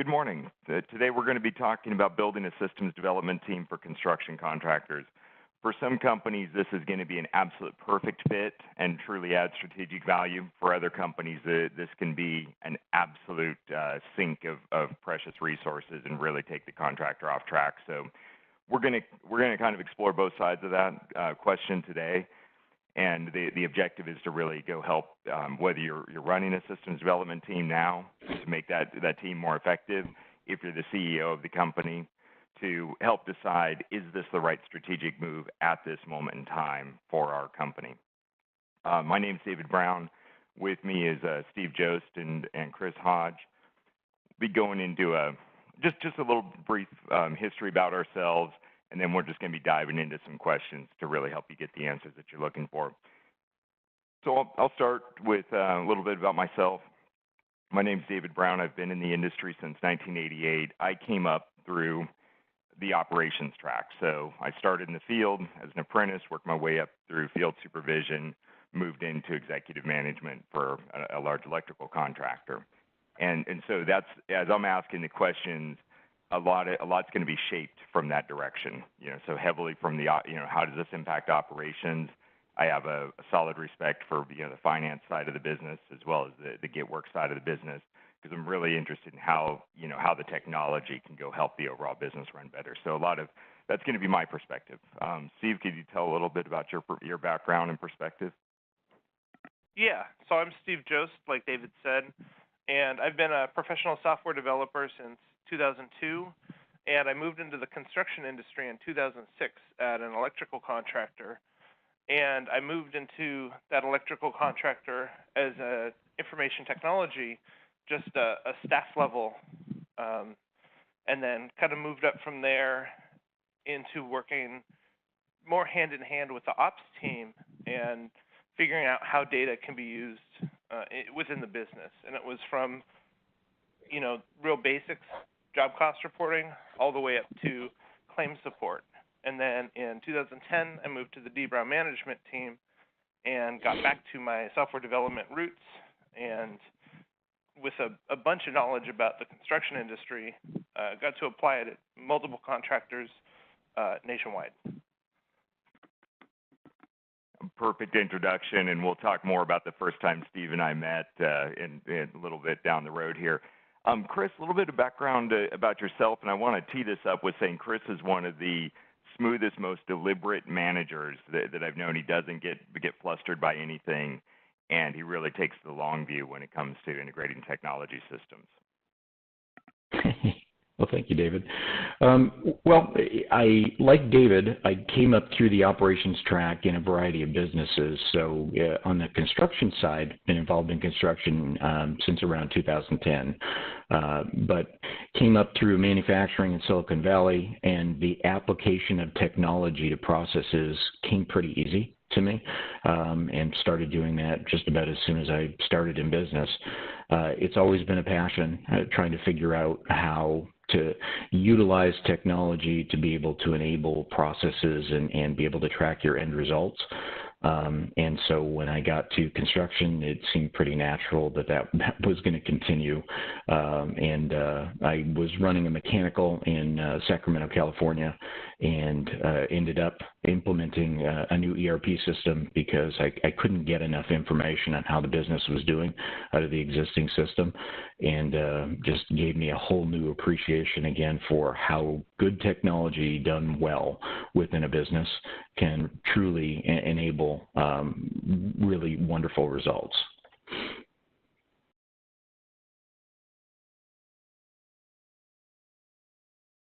Good morning. Today we're going to be talking about building a systems development team for construction contractors. For some companies, this is going to be an absolute perfect fit and truly add strategic value. For other companies, this can be an absolute sink of precious resources and really take the contractor off track. So we're going to kind of explore both sides of that question today. And the objective is to really go help whether you're running a systems development team now to make that team more effective, if you're the CEO of the company, to help decide, is this the right strategic move at this moment in time for our company. My name is David Brown. With me is Steve Jost and Chris Hodge. We'll be going into just a little brief history about ourselves, and then we're just going to be diving into some questions to really help you get the answers that you're looking for. So I'll start with a little bit about myself. My name is David Brown. I've been in the industry since 1988. I came up through the operations track. So I started in the field as an apprentice, worked my way up through field supervision, moved into executive management for a large electrical contractor. And so that's, as I'm asking the questions, a lot's going to be shaped from that direction. So heavily from the how does this impact operations? I have a solid respect for the finance side of the business as well as the get work side of the business, because I'm really interested in how the technology can go help the overall business run better. So that's going to be my perspective. Steve, could you tell a little bit about your background and perspective? Yeah, so I'm Steve Jost, like David said, and I've been a professional software developer since 2002, and I moved into the construction industry in 2006 at an electrical contractor. And I moved into that electrical contractor as a information technology, just a staff level, and then kind of moved up from there into working more hand in hand with the ops team and figuring out how data can be used within the business. And it was from real basics, job cost reporting, all the way up to claim support. And then in 2010, I moved to the D. Brown management team and got back to my software development roots. And with a bunch of knowledge about the construction industry, got to apply it at multiple contractors nationwide. Perfect introduction, and we'll talk more about the first time Steve and I met in a little bit down the road here. Chris, a little bit of background about yourself, and I want to tee this up with saying Chris is one of the smoothest, most deliberate managers that I've known. He doesn't get flustered by anything, and he really takes the long view when it comes to integrating technology systems. Well, thank you, David. Like David, I came up through the operations track in a variety of businesses. So on the construction side, been involved in construction since around 2010, but came up through manufacturing in Silicon Valley, and the application of technology to processes came pretty easy to me, and started doing that just about as soon as I started in business. It's always been a passion, trying to figure out how to utilize technology to be able to enable processes and be able to track your end results. And so when I got to construction, it seemed pretty natural that was going to continue. And I was running a mechanical in Sacramento, California, and ended up implementing a new ERP system because I couldn't get enough information on how the business was doing out of the existing system, and just gave me a whole new appreciation again for how good technology done well within a business can truly enable really wonderful results.